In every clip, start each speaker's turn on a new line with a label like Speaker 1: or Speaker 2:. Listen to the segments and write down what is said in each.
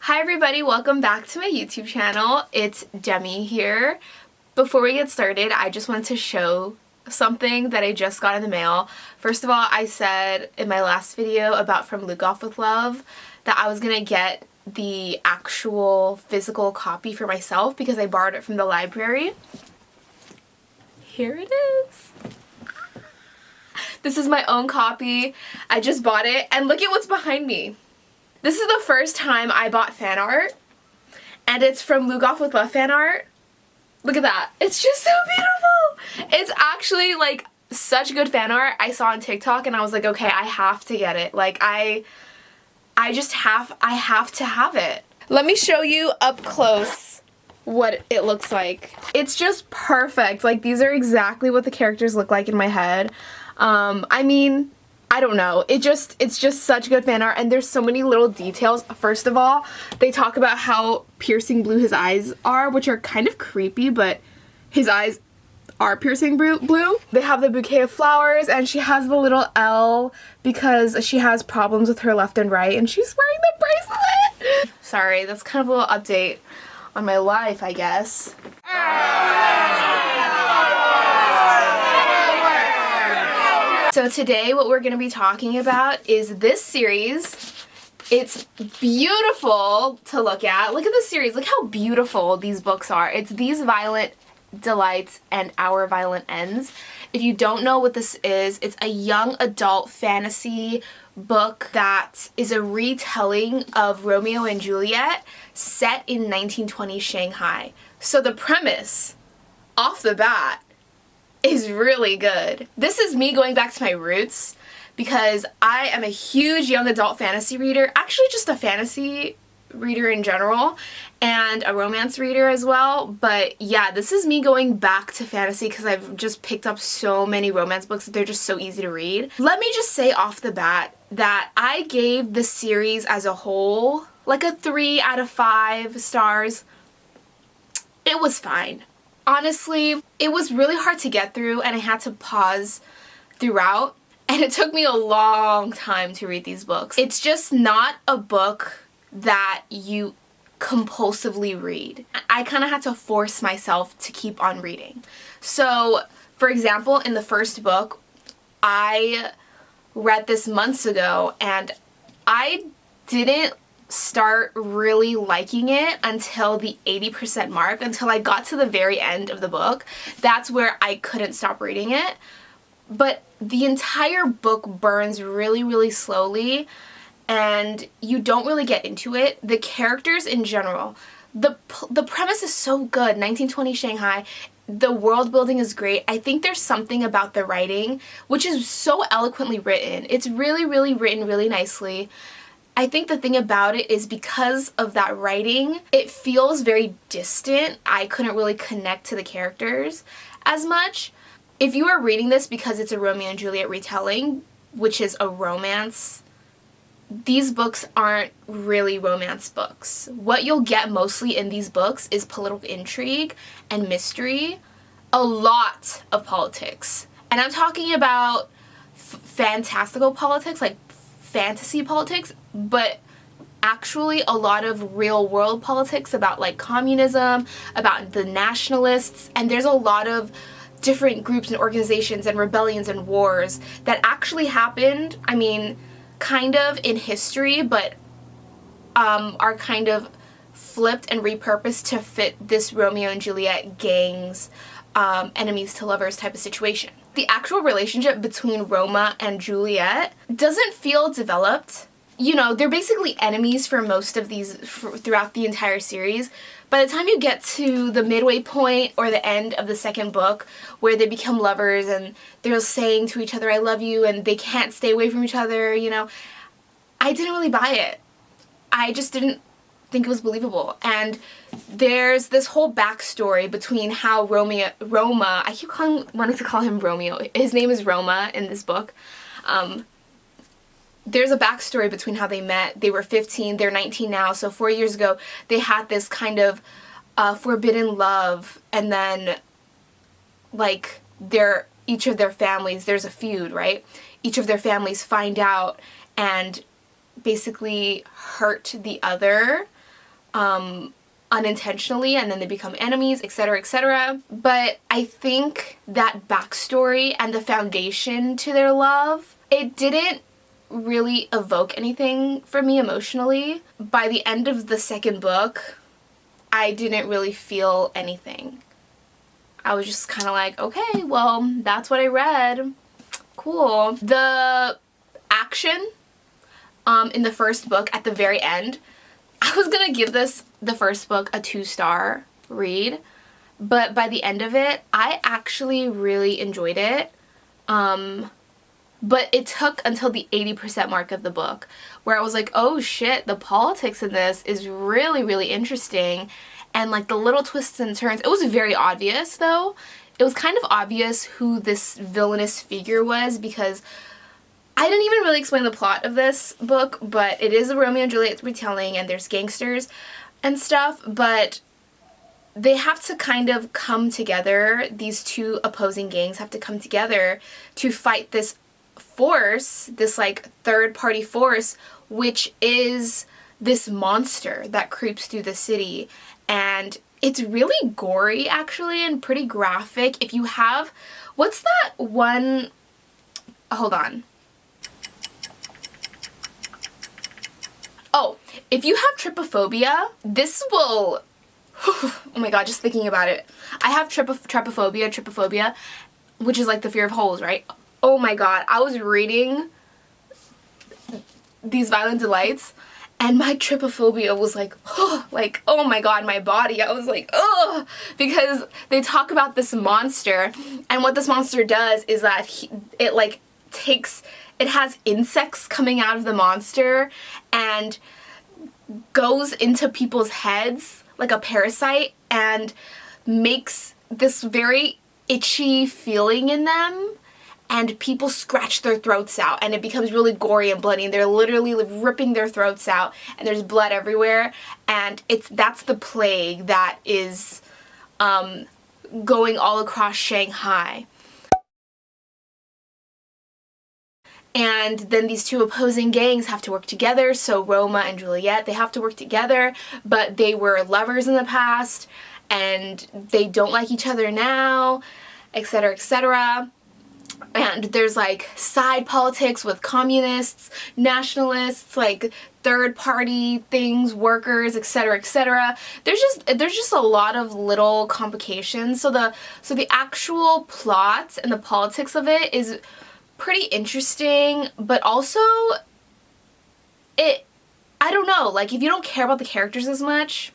Speaker 1: Hi everybody, welcome back to my YouTube channel. It's Demi here. Before we get started, I just wanted to show something that I just got in the mail. First of all, I said in my last video about From Luke Off with Love that I was gonna get the actual physical copy for myself because I borrowed it from the library. Here it is. This is my own copy. I just bought it and look at what's behind me. This is the first time I bought fan art, and it's From Luke Off with Love fan art. Look at that. It's just so beautiful. It's actually like such good fan art. I saw on TikTok and I was like, okay, I have to get it. Like I have to have it. Let me show you up close what it looks like. It's just perfect. Like these are exactly what the characters look like in my head. I mean, I don't know. It's just such good fan art, and there's so many little details. First of all, they talk about how piercing blue his eyes are, which are kind of creepy, but his eyes are piercing blue. They have the bouquet of flowers, and she has the little L because she has problems with her left and right, and she's wearing the bracelet. Sorry, that's kind of a little update on my life, I guess. So today what we're going to be talking about is this series. It's beautiful to look at. Look at this series. Look how beautiful these books are. It's These Violent Delights and Our Violent Ends. If you don't know what this is, it's a young adult fantasy book that is a retelling of Romeo and Juliet set in 1920 Shanghai. So the premise, off the bat, is really good. This is me going back to my roots because I am a huge young adult fantasy reader, actually just a fantasy reader in general, and a romance reader as well. But yeah, this is me going back to fantasy because I've just picked up so many romance books that they're just so easy to read. Let me just say off the bat that I gave the series as a whole like a 3 out of 5 stars. It was fine. Honestly, it was really hard to get through and I had to pause throughout, and it took me a long time to read these books. It's just not a book that you compulsively read. I kind of had to force myself to keep on reading. So, for example, in the first book, I read this months ago and I didn't start really liking it until the 80% mark, until I got to the very end of the book. That's where I couldn't stop reading it. But the entire book burns really, really slowly and you don't really get into it. The characters in general, the premise is so good. 1920 Shanghai. The world building is great. I think there's something about the writing which is so eloquently written. It's really, really written really nicely. I think the thing about it is because of that writing, it feels very distant. I couldn't really connect to the characters as much. If you are reading this because it's a Romeo and Juliet retelling, which is a romance, these books aren't really romance books. What you'll get mostly in these books is political intrigue and mystery, a lot of politics. And I'm talking about fantastical politics, like fantasy politics, but actually a lot of real world politics about like communism, about the nationalists, and there's a lot of different groups and organizations and rebellions and wars that actually happened, I mean, kind of in history, but are kind of flipped and repurposed to fit this Romeo and Juliet gangs, enemies to lovers type of situation. The actual relationship between Roma and Juliet doesn't feel developed. You know, they're basically enemies for most of these throughout the entire series. By the time you get to the midway point or the end of the second book where they become lovers and they're saying to each other, I love you, and they can't stay away from each other, you know, I didn't really buy it. I just didn't think it was believable. And there's this whole backstory between how Roma, I keep wanting to call him Romeo. His name is Roma in this book. There's a backstory between how they met. They were 15, they're 19 now, so 4 years ago they had this kind of forbidden love, and then like each of their families, there's a feud, right? Each of their families find out and basically hurt the other unintentionally, and then they become enemies, etc., etc. But I think that backstory and the foundation to their love, it didn't really evoke anything for me emotionally. By the end of the second book, I didn't really feel anything. I was just kind of like, okay, well, that's what I read. Cool. The action in the first book at the very end, I was gonna give the first book a 2-star read, but by the end of it, I actually really enjoyed it. But it took until the 80% mark of the book where I was like, oh shit, the politics in this is really, really interesting. And like the little twists and turns, it was very obvious though. It was kind of obvious who this villainous figure was, because I didn't even really explain the plot of this book, but it is a Romeo and Juliet retelling and there's gangsters and stuff, but they have to kind of come together. These two opposing gangs have to come together to fight this force, this like third-party force, which is this monster that creeps through the city. And it's really gory actually and pretty graphic. If you have, what's that one, hold on. Oh, if you have trypophobia, this will, oh my god, just thinking about it. I have trypophobia, which is like the fear of holes, right? Oh my god, I was reading these Violent Delights and my trypophobia was like, oh my god, my body. I was like, ugh, because they talk about this monster, and what this monster does is that it has insects coming out of the monster and goes into people's heads like a parasite and makes this very itchy feeling in them, and people scratch their throats out and it becomes really gory and bloody and they're literally ripping their throats out and there's blood everywhere, and that's the plague that is going all across Shanghai. And then these two opposing gangs have to work together, so Roma and Juliette, they have to work together, but they were lovers in the past and they don't like each other now, etc., etc. And there's like side politics with communists, nationalists, like third party things, workers, etc., etc. There's just a lot of little complications. So the actual plot and the politics of it is pretty interesting, but also I don't know, like if you don't care about the characters as much.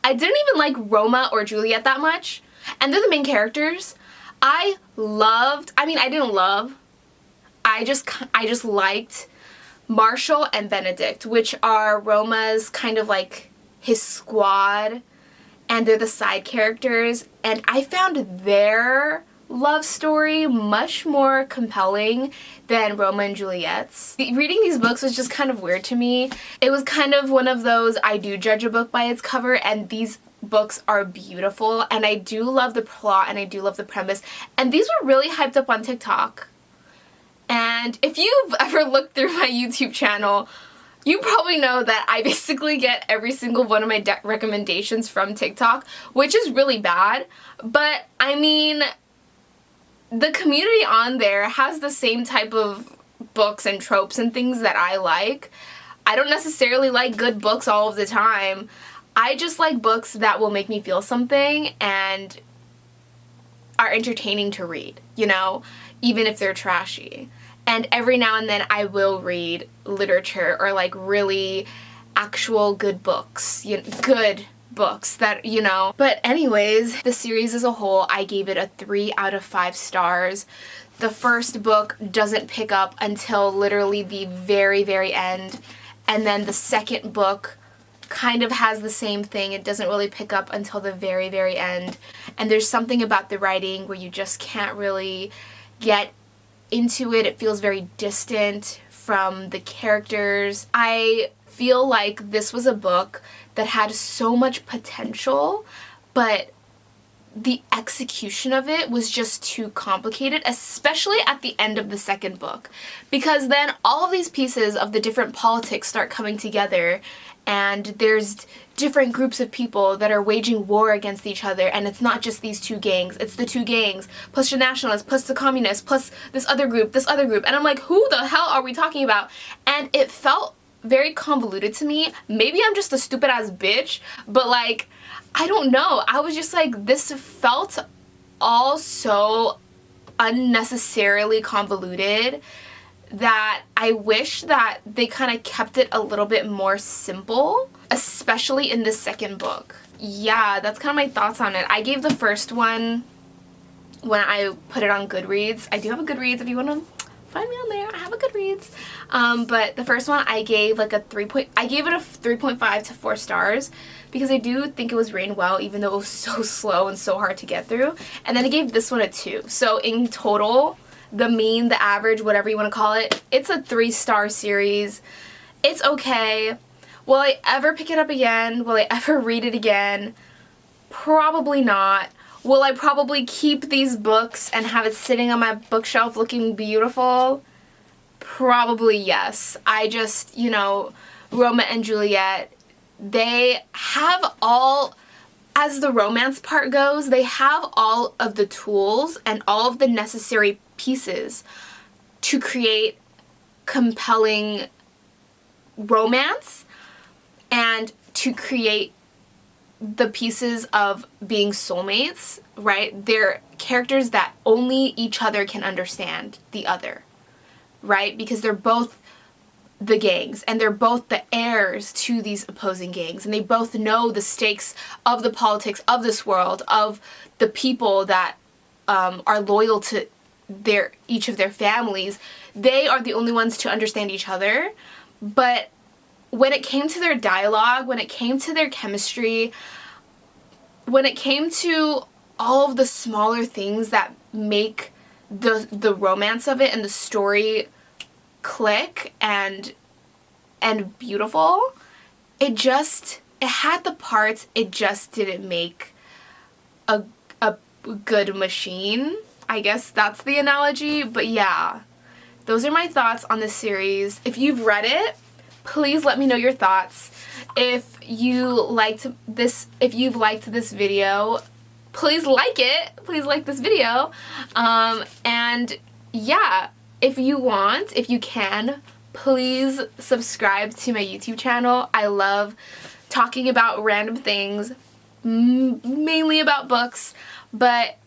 Speaker 1: I didn't even like Roma or Juliette that much, and they're the main characters. I just liked Marshall and Benedict, which are Roma's kind of like his squad, and they're the side characters, and I found their love story much more compelling than Roma and Juliette's. Reading these books was just kind of weird to me. It was kind of one of those, I do judge a book by its cover, and these books are beautiful, and I do love the plot and I do love the premise, and these were really hyped up on TikTok. And if you've ever looked through my YouTube channel, you probably know that I basically get every single one of my recommendations from TikTok, which is really bad, but I mean, the community on there has the same type of books and tropes and things that I like. I don't necessarily like good books all of the time. I just like books that will make me feel something and are entertaining to read, you know, even if they're trashy. And every now and then I will read literature or like really actual good books, good books that, you know. But anyways, the series as a whole, I gave it a 3 out of 5 stars. The first book doesn't pick up until literally the very, very end. And then the second book kind of has the same thing. It doesn't really pick up until the very, very end. And there's something about the writing where you just can't really get into it. It feels very distant from the characters. I feel like this was a book that had so much potential, but the execution of it was just too complicated, especially at the end of the second book. Because then all of these pieces of the different politics start coming together, and there's different groups of people that are waging war against each other, and it's not just these two gangs, it's the two gangs, plus the nationalists, plus the communists, plus this other group, and I'm like, who the hell are we talking about? And it felt very convoluted to me. Maybe I'm just a stupid ass bitch, but like, I don't know. I was just like, this felt all so unnecessarily convoluted that I wish that they kind of kept it a little bit more simple, especially in the second book. Yeah, that's kind of my thoughts on it. I gave the first one when I put it on Goodreads. I do have a Goodreads if you want to find me on there. I have a Goodreads. But the first one I gave like I gave it a 3.5 to 4 stars because I do think it was written well, even though it was so slow and so hard to get through. And then I gave this one a 2. So in total, the mean, the average, whatever you want to call it, it's a 3-star series. It's okay. Will I ever pick it up again? Will I ever read it again? Probably not. Will I probably keep these books and have it sitting on my bookshelf looking beautiful? Probably yes. I just, you know, Roma and Juliette, they have all, as the romance part goes, they have all of the tools and all of the necessary pieces to create compelling romance and to create the pieces of being soulmates, right? They're characters that only each other can understand the other, right? Because they're both the gangs and they're both the heirs to these opposing gangs, and they both know the stakes of the politics of this world, of the people that are loyal to each of their families. They are the only ones to understand each other. But when it came to their dialogue, when it came to their chemistry, when it came to all of the smaller things that make the romance of it and the story click and beautiful, it had the parts, it just didn't make a good machine. I guess that's the analogy. But yeah, those are my thoughts on this series. If you've read it, please let me know your thoughts. If you've liked this video, please like it. Please like this video. And yeah, if you can, please subscribe to my YouTube channel. I love talking about random things, mainly about books. But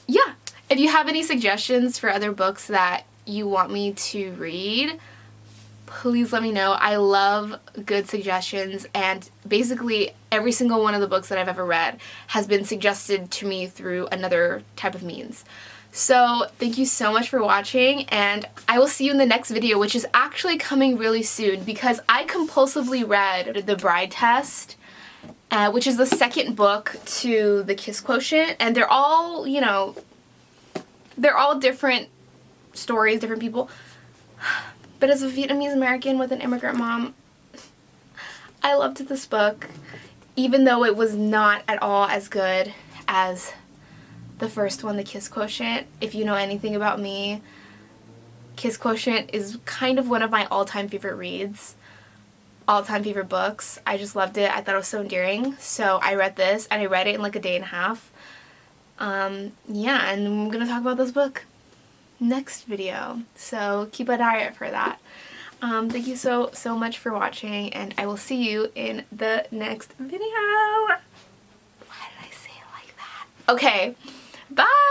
Speaker 1: yeah, if you have any suggestions for other books that you want me to read, please let me know. I love good suggestions, and basically every single one of the books that I've ever read has been suggested to me through another type of means. So thank you so much for watching, and I will see you in the next video, which is actually coming really soon because I compulsively read The Bride Test, which is the second book to The Kiss Quotient, and they're all, you know, they're all different stories, different people. But as a Vietnamese American with an immigrant mom, I loved this book, even though it was not at all as good as the first one, The Kiss Quotient. If you know anything about me, Kiss Quotient is kind of one of my all-time favorite reads, all-time favorite books. I just loved it. I thought it was so endearing. So I read this, and I read it in like a day and a half. Yeah, and I'm gonna talk about this book next video, so keep an eye out for that. Thank you so much for watching, and I will see you in the next video. Why did I say it like that? Okay, bye!